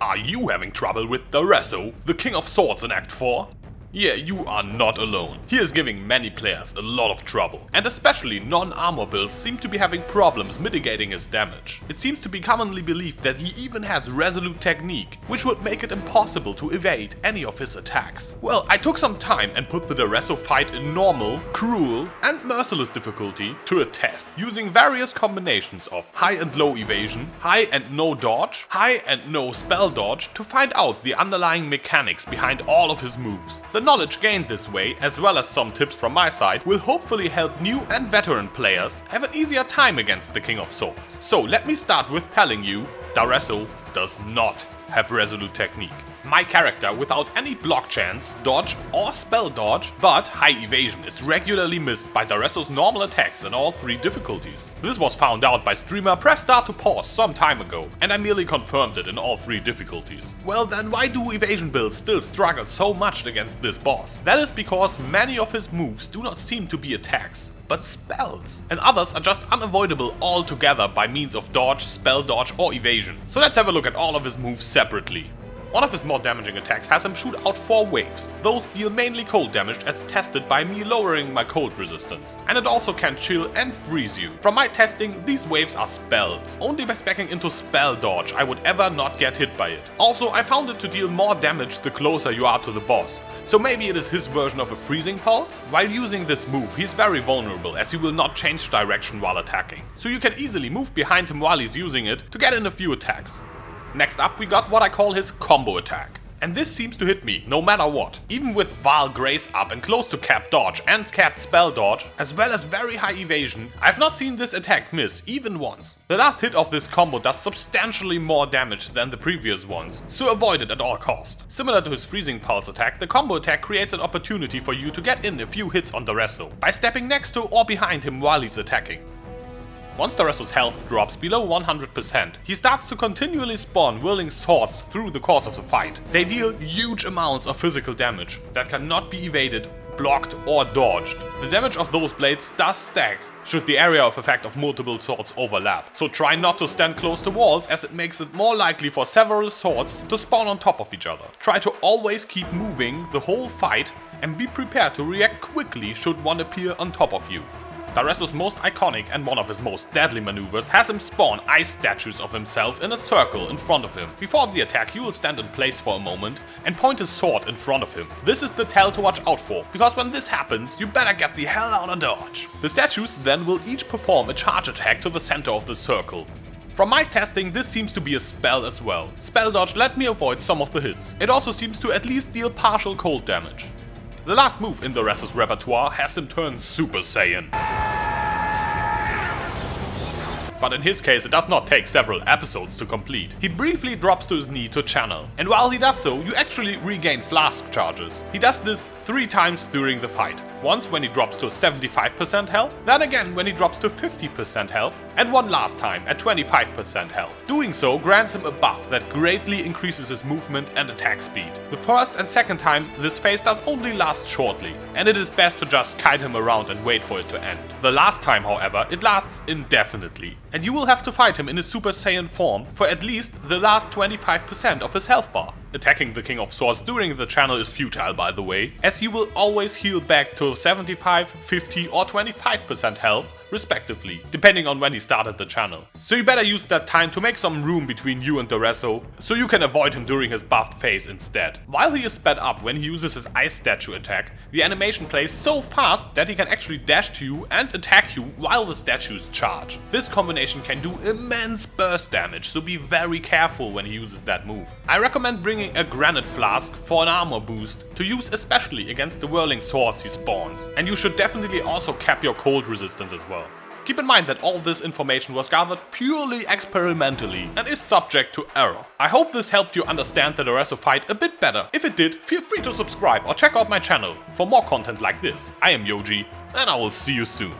Are you having trouble with Daresso, the King of Swords in Act 4? Yeah, you are not alone. He is giving many players a lot of trouble, and especially non-armor builds seem to be having problems mitigating his damage. It seems to be commonly believed that he even has Resolute technique, which would make it impossible to evade any of his attacks. Well, I took some time and put the Daresso fight in normal, cruel, and merciless difficulty to a test, using various combinations of high and low evasion, high and no dodge, high and no spell dodge to find out the underlying mechanics behind all of his moves. The knowledge gained this way, as well as some tips from my side, will hopefully help new and veteran players have an easier time against the King of Swords. So let me start with telling you, Daresso does not have Resolute technique. My character, without any block chance, dodge or spell dodge, but high evasion, is regularly missed by Daresso's normal attacks in all 3 difficulties. This was found out by streamer Press Start to Pause some time ago, and I merely confirmed it in all 3 difficulties. Well then, why do evasion builds still struggle so much against this boss? That is because many of his moves do not seem to be attacks, but spells, and others are just unavoidable altogether by means of dodge, spell dodge or evasion. So let's have a look at all of his moves separately. One of his more damaging attacks has him shoot out 4 waves. Those deal mainly cold damage as tested by me lowering my cold resistance. And it also can chill and freeze you. From my testing, these waves are spells. Only by speccing into spell dodge I would ever not get hit by it. Also, I found it to deal more damage the closer you are to the boss. So maybe it is his version of a freezing pulse? While using this move, he's very vulnerable as he will not change direction while attacking. So you can easily move behind him while he's using it to get in a few attacks. Next up we got what I call his combo attack. And this seems to hit me no matter what. Even with Vile Grace up and close to capped dodge and capped spell dodge, as well as very high evasion, I've not seen this attack miss even once. The last hit of this combo does substantially more damage than the previous ones, so avoid it at all cost. Similar to his freezing pulse attack, the combo attack creates an opportunity for you to get in a few hits on Daresso, by stepping next to or behind him while he's attacking. Once Daresso's health drops below 100%, he starts to continually spawn whirling swords through the course of the fight. They deal huge amounts of physical damage that cannot be evaded, blocked or dodged. The damage of those blades does stack should the area of effect of multiple swords overlap, so try not to stand close to walls as it makes it more likely for several swords to spawn on top of each other. Try to always keep moving the whole fight and be prepared to react quickly should one appear on top of you. Daresso's most iconic and one of his most deadly maneuvers has him spawn ice statues of himself in a circle in front of him. Before the attack, he will stand in place for a moment and point his sword in front of him. This is the tell to watch out for, because when this happens, you better get the hell out of dodge. The statues then will each perform a charge attack to the center of the circle. From my testing, this seems to be a spell as well. Spell dodge let me avoid some of the hits. It also seems to at least deal partial cold damage. The last move in Daresso's repertoire has him turn Super Saiyan. But in his case it does not take several episodes to complete. He briefly drops to his knee to channel, and while he does so, you actually regain flask charges. He does this 3 times during the fight. Once when he drops to 75% health, then again when he drops to 50% health, and one last time at 25% health. Doing so grants him a buff that greatly increases his movement and attack speed. The first and second time this phase does only last shortly, and it is best to just kite him around and wait for it to end. The last time, however, it lasts indefinitely, and you will have to fight him in his Super Saiyan form for at least the last 25% of his health bar. Attacking the King of Swords during the channel is futile, by the way, as you will always heal back to 75, 50 or 25% health respectively, depending on when he started the channel. So you better use that time to make some room between you and Daresso, so you can avoid him during his buffed phase instead. While he is sped up when he uses his ice statue attack, the animation plays so fast that he can actually dash to you and attack you while the statues charge. This combination can do immense burst damage, so be very careful when he uses that move. I recommend bringing a granite flask for an armor boost to use especially against the whirling swords he spawns, and you should definitely also cap your cold resistance as well. Keep in mind that all this information was gathered purely experimentally and is subject to error. I hope this helped you understand the Daresso fight a bit better. If it did, feel free to subscribe or check out my channel for more content like this. I am Yoji, and I will see you soon.